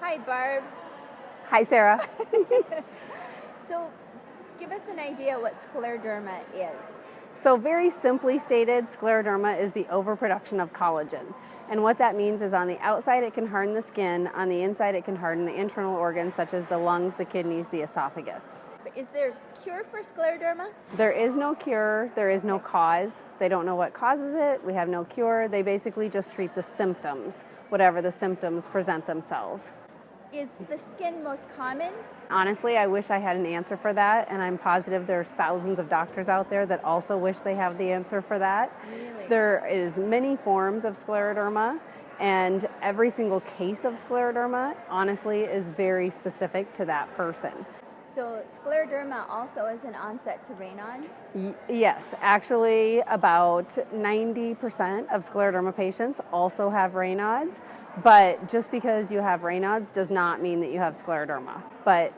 Hi, Barb. Hi, Sarah. So, give us an idea what scleroderma is. So very simply stated, scleroderma is the overproduction of collagen. And what that means is on the outside it can harden the skin, on the inside it can harden the internal organs such as the lungs, the kidneys, the esophagus. Is there a cure for scleroderma? There is no cure, there is no cause. They don't know what causes it, we have no cure. They basically just treat the symptoms, whatever the symptoms present themselves. Is the skin most common? Honestly, I wish I had an answer for that, and I'm positive there's thousands of doctors out there that also wish they have the answer for that. Really? There is many forms of scleroderma, and every single case of scleroderma, honestly, is very specific to that person. So scleroderma also is an onset to Raynaud's? Yes, actually about 90% of scleroderma patients also have Raynaud's, but just because you have Raynaud's does not mean that you have scleroderma. But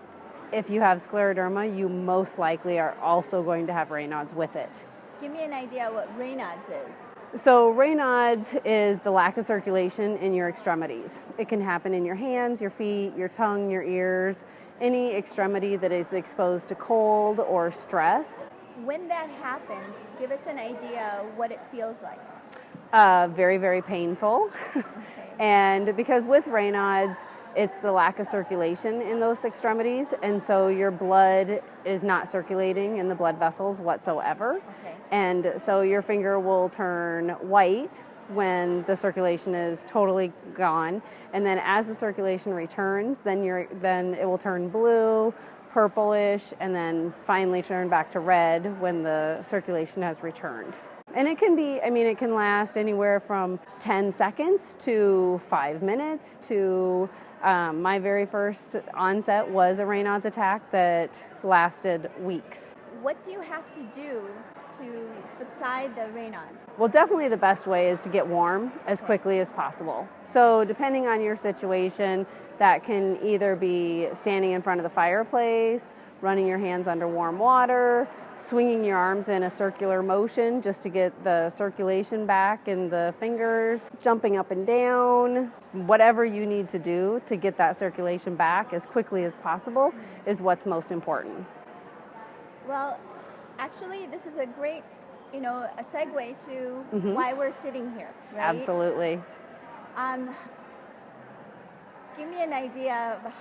if you have scleroderma, you most likely are also going to have Raynaud's with it. Give me an idea what Raynaud's is. So Raynaud's is the lack of circulation in your extremities. It can happen in your hands, your feet, your tongue, your ears, any extremity that is exposed to cold or stress. When that happens, give us an idea what it feels like. Very, very painful. Okay. And because with Raynaud's, it's the lack of circulation in those extremities, and so your blood is not circulating in the blood vessels whatsoever. Okay. And so your finger will turn white when the circulation is totally gone, and then as the circulation returns, then it will turn blue, purplish, and then finally turn back to red when the circulation has returned. And it can be, it can last anywhere from 10 seconds to 5 minutes to my very first onset was a Raynaud's attack that lasted weeks. What do you have to do to subside the Raynaud's? Well, definitely the best way is to get warm as quickly as possible. So depending on your situation, that can either be standing in front of the fireplace, running your hands under warm water, swinging your arms in a circular motion just to get the circulation back in the fingers, jumping up and down. Whatever you need to do to get that circulation back as quickly as possible is what's most important. Well, actually, this is a great, a segue to why we're sitting here, right? Absolutely. Give me an idea of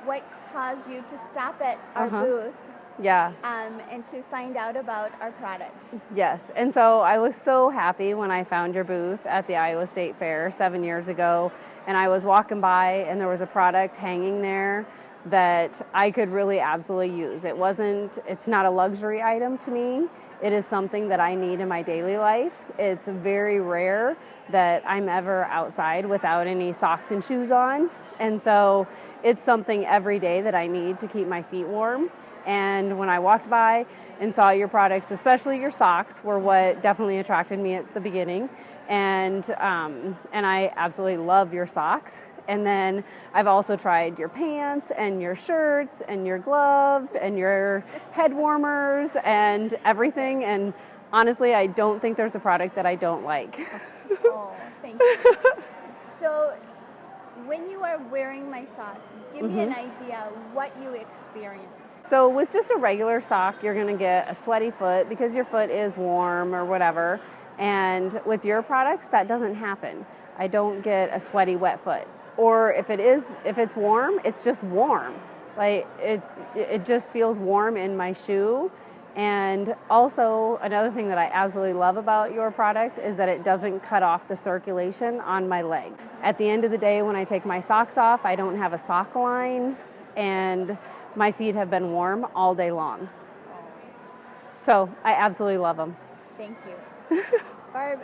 what caused you to stop at our booth. Yeah. And to find out about our products. Yes, and so I was so happy when I found your booth at the Iowa State Fair 7 years ago, and I was walking by and there was a product hanging there that I could really absolutely use. It's not a luxury item to me. It is something that I need in my daily life. It's very rare that I'm ever outside without any socks and shoes on, and so it's something every day that I need to keep my feet warm. And when I walked by and saw your products, especially your socks, were what definitely attracted me at the beginning. And I absolutely love your socks. And then I've also tried your pants and your shirts and your gloves and your head warmers and everything. And honestly, I don't think there's a product that I don't like. Oh, thank you. So when you are wearing my socks, give me an idea what you experience. So with just a regular sock, you're going to get a sweaty foot because your foot is warm or whatever. And with your products, that doesn't happen. I don't get a sweaty, wet foot. Or if it's warm, it's just warm. Like it just feels warm in my shoe. And also another thing that I absolutely love about your product is that it doesn't cut off the circulation on my leg. At the end of the day, when I take my socks off, I don't have a sock line, and my feet have been warm all day long. So I absolutely love them. Thank you. Barb,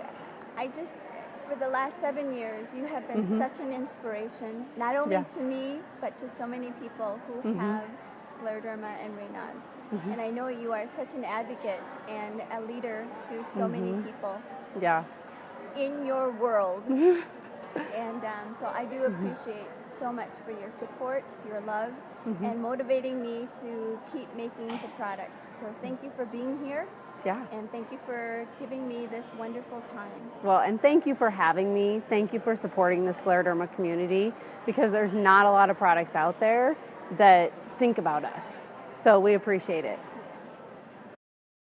for the last 7 years, you have been such an inspiration, not only to me, but to so many people who have Scleroderma and Raynaud's. And I know you are such an advocate and a leader to so many people in your world. And so I do appreciate so much for your support, your love, and motivating me to keep making the products. So thank you for being here. Yeah. And thank you for giving me this wonderful time. Well, and thank you for having me. Thank you for supporting the scleroderma community, because there's not a lot of products out there that think about us. So we appreciate it.